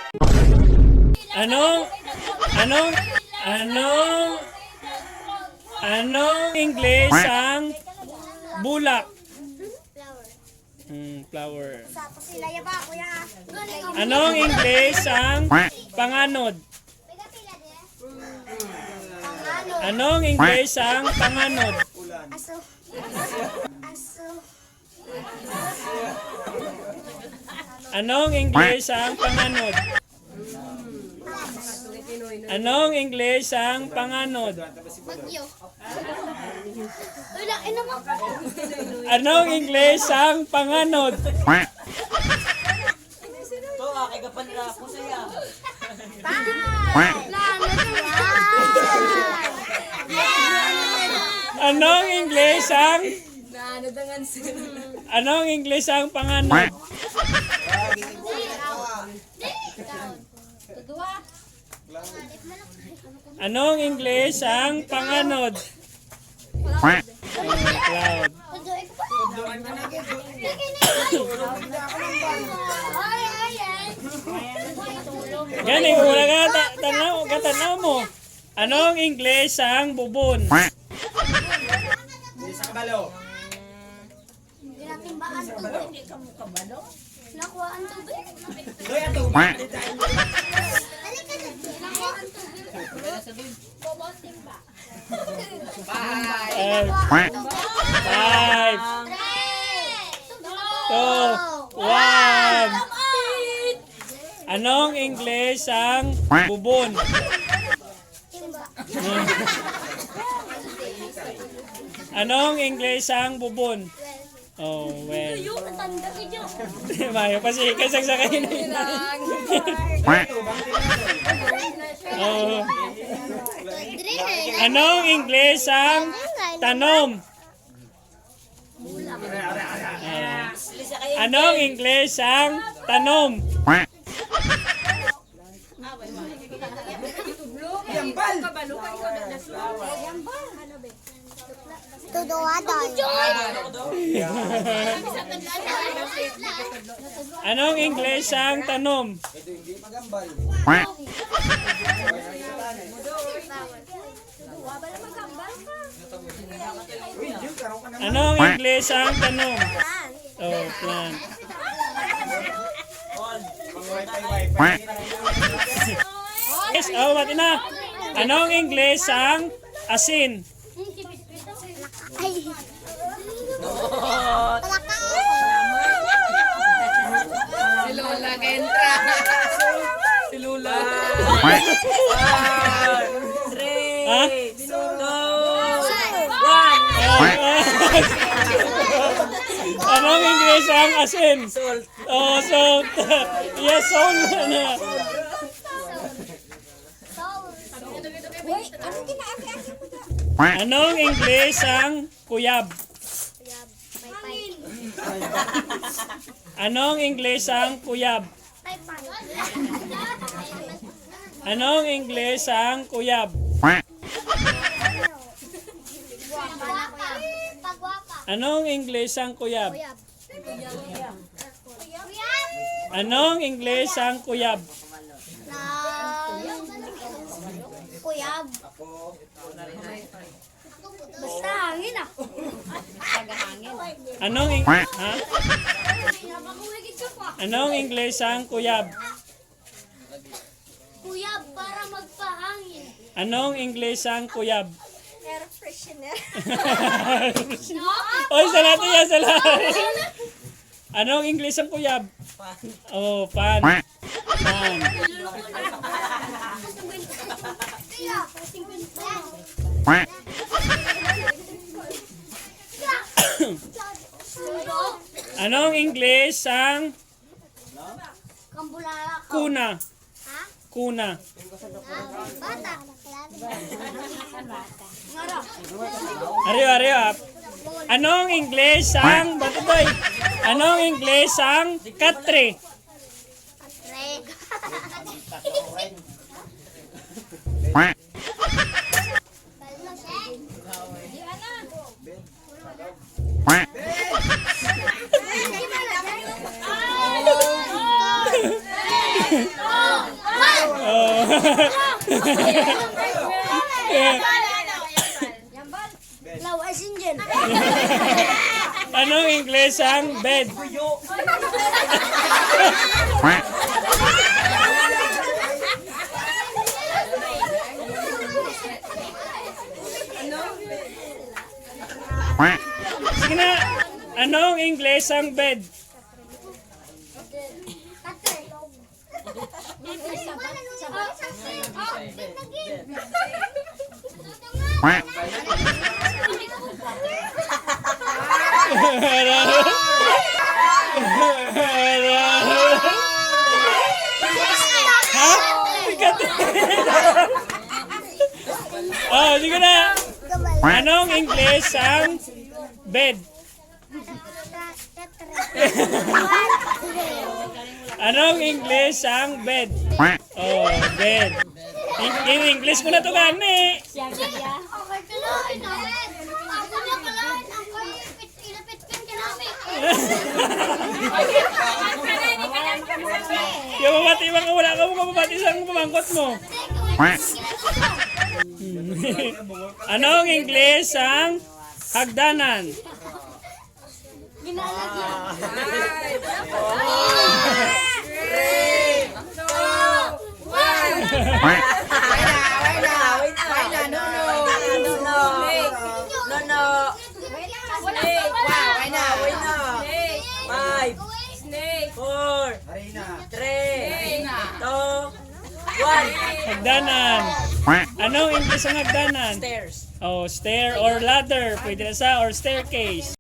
Anong, anong, anong, anong English ang bulak? Flower. Anong English ang panganod? Anong English ang panganod? Anong English ang panganod? Anong English ang panganod? Anong English ang panganod? Anong English ang Anong English ang panganod? Anong English ang panganod? Cloud. Gani, wala ka tanaw mo. Anong English ang bubon? Sa kabalo. Nakuhaan tubig. Doy ang tubig. Five, 2, 1. Anong English ang bubon? Anong English ang bubon? Oh, well. Mayo kasi sa kayo na. Oh. Anong English ang tanom? Anong English ang tanom? Anong English ang tanom? Anong English ang tanom? Oh, plant. Yes, oh, mati na. Anong English ang asin? Si Lola entra. Si Lola. Ha? 2, 1. Anong English ang asin? Salt. Oh, salt. Yes, salt na. Anong English ang kuyab? Anong English ang kuyab? Anong English ang kuyab? Anong English ang kuyab? Anong English ang kuyab? Kuyab. Basta hangin ah. Anong ha? Anong English ang kuyab? Kuyab para magpahangin. Anong English ang kuyab? Air freshener. Oy, salato yan, salato. Anong English ang kuyab? Oh, fan. Fan. Anong English ang Kambulala ko. kuna? Ha? Kuna. Bata. Ariyo. Anong English ang batutoy? Anong English ang katre? Reg. Law as Indian. Anong English ang bed? Sige na. Anong English ang bed? Ha? Bigat. Oh, sige na. Anong English ang bed? Anong English ang bed? Oh, bed. In English ko na to gani. Yung mabati ba ka wala ka mo mabati sa pamangkot mo? Anong English ang hagdanan? Hagdanan. Anong English ang hagdanan? Stairs. Oh, stair or ladder. Pwede na sa or staircase.